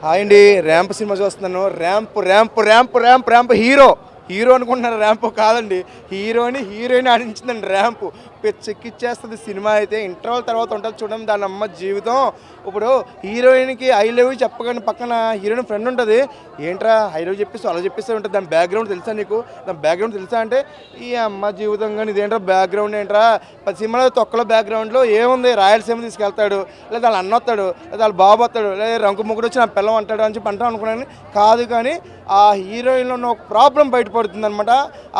Hi అండి. Ramp cinema చూస్తున్నాను. Ramp ramp ramp ramp ramp hero hero అనుకుంటున్నారు. Ramp కాదండి, హీరోయిన్ ఆడించిందండి ర్యాంప్. పిచ్చెక్కిచ్చేస్తుంది సినిమా అయితే. ఇంటర్వల్ తర్వాత ఉంటుంది చూడండి దాని అమ్మ జీవితం. ఇప్పుడు హీరోయిన్కి ఐ లవ్ యూ చెప్పగానే పక్కన హీరోయిన్ ఫ్రెండ్ ఉంటుంది. ఏంట్రా ఐ లవ్ చెప్పేసి అలా చెప్పేస్తే ఉంటుంది. దాని బ్యాక్గ్రౌండ్ తెలుసా నీకు? దాని బ్యాక్గ్రౌండ్ తెలుసా అంటే ఈ అమ్మ జీవితం కానీ ఇదేంట్రా బ్యాక్గ్రౌండ్ ఏంట్రా? సినిమాలో తొక్కలో బ్యాక్గ్రౌండ్లో ఏముంది, రాయలసీమ తీసుకెళ్తాడు, లేదా వాళ్ళ అన్న వస్తాడు, లేదా వాళ్ళ బాబు వస్తాడు, లేదా రంకు ముగ్గురు వచ్చి నా పిల్లం అంటాడు అని చెప్పి అంటాం అనుకున్నాను. కాదు, కానీ ఆ హీరోయిన్లో ఉన్న ఒక ప్రాబ్లం బయటపడుతుంది అనమాట.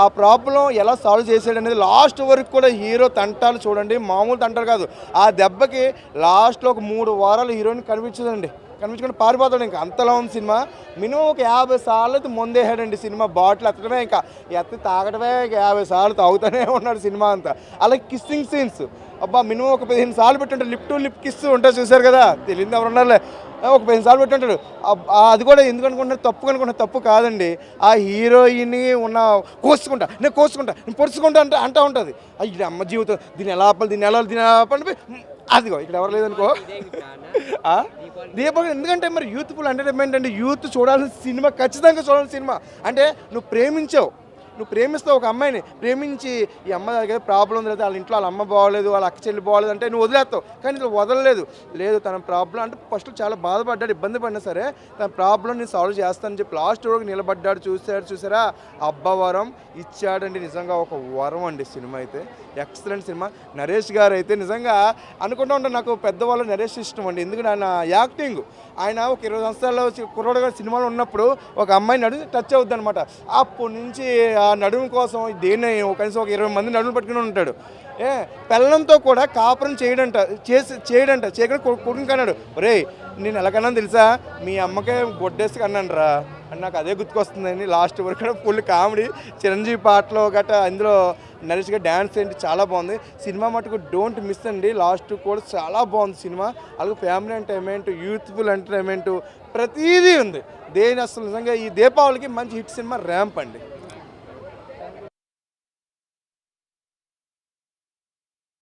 ఆ ప్రాబ్లం ఎలా సాల్వ్ చేసాడు అనేది లాస్ట్ వరకు కూడా హీరో తంటాలు చూడండి, మామూలు తంటాలు కాదు. ఆ దెబ్బకి లాస్ట్లో ఒక 3 వారాలు హీరోయిన్ కనిపించదండి, కనిపించుకుంటే పారిపోతాడు. ఇంకా అంతలా ఉంది సినిమా. మినిమం ఒక 50 సార్లు అయితే ముందేసాడండి సినిమా. బాటిల్ ఎత్తడమే, ఇంకా తాగడమే, 50 సార్లు తాగుతూనే ఉన్నాడు సినిమా అంతా. అలాగే కిస్సింగ్ సీన్స్ అబ్బా మినిమం ఒక 15 సార్లు పెట్టుంటాడు. లిప్ టు లిప్ కిస్ ఉంటుంది చూసారు కదా, తెలియదు ఎవరు ఉన్నారులే. ఒక 15 సార్లు పెట్టుంటాడు. అది కూడా ఎందుకు అనుకుంటున్నారు, తప్పు అనుకుంటున్నా. తప్పు కాదండి. ఆ హీరోయిన్ ఉన్న నేను పొడుచుకుంటా అంటూ ఉంటుంది. అయ్యి అమ్మ జీవితం, దీన్ని ఎలా ఆపాలి, దీన్ని ఆపాలి. అదిగో ఇక్కడ ఎవరు లేదనుకో దీపావళి. ఎందుకంటే మరి యూత్ఫుల్ ఎంటర్టైన్మెంట్ అండి. యూత్ చూడాల్సిన సినిమా, ఖచ్చితంగా చూడాల్సిన సినిమా. అంటే నువ్వు ప్రేమిస్తావు ఒక అమ్మాయిని, ప్రేమించి ఈ అమ్మాయి దగ్గర ప్రాబ్లం ఉంది, లేదా వాళ్ళ ఇంట్లో వాళ్ళ అమ్మ బాగోలేదు, వాళ్ళ అక్క చెల్లి బాగోలేదు అంటే నువ్వు వదిలేస్తావు. కానీ ఇట్లా వదలలేదు. లేదు, తన ప్రాబ్లం అంటే ఫస్ట్ చాలా బాధపడ్డాడు, ఇబ్బంది పడినా సరే తన ప్రాబ్లం నేను సాల్వ్ చేస్తానని చెప్పి లాస్ట్ వరకు నిలబడ్డాడు. చూసారా అబ్బవరం ఇచ్చాడండి. నిజంగా ఒక వరం అండి సినిమా అయితే. Excellent cinema. నరేష్ గారు అయితే నిజంగా అనుకుంటూ ఉంటాను, నాకు పెద్దవాళ్ళు నరేష్ ఇష్టం అండి. ఎందుకంటే ఆయన యాక్టింగ్, ఆయన ఒక 20 సంవత్సరాల్లో కుర్రోడుగా సినిమాలో ఉన్నప్పుడు ఒక అమ్మాయి నడుము టచ్ అవుద్ది అనమాట. అప్పటి నుంచి ఆ నడుము కోసం దేన్ని కనీసం ఒక 20 మంది నడుము పట్టుకుని ఉంటాడు. పెళ్ళంతో కూడా కాపురం చేయడంట చేయకుండా కొడుకుని కన్నాడు. ఒరే నేను ఎలాగన్నా తెలుసా, మీ అమ్మకే గొడ్డేసి కన్నాను రా అని నాకు అదే గుర్తుకొస్తుందండి. లాస్ట్ వరకు కూడా ఫుల్ కామెడీ. చిరంజీవి పాటలో గట్రా అందులో నరేష్ గారు డ్యాన్స్ ఏంటి చాలా బాగుంది. సినిమా మటుకు డోంట్ మిస్ అండి. లాస్ట్ కూడా చాలా బాగుంది సినిమా. అలాగే ఫ్యామిలీ ఎంటర్టైన్మెంట్, యూత్ఫుల్ ఎంటర్టైన్మెంట్ ప్రతిదీ ఉంది. దేని అసలు నిజంగా ఈ దీపావళికి మంచి హిట్ సినిమా ర్యాంప్ అండి.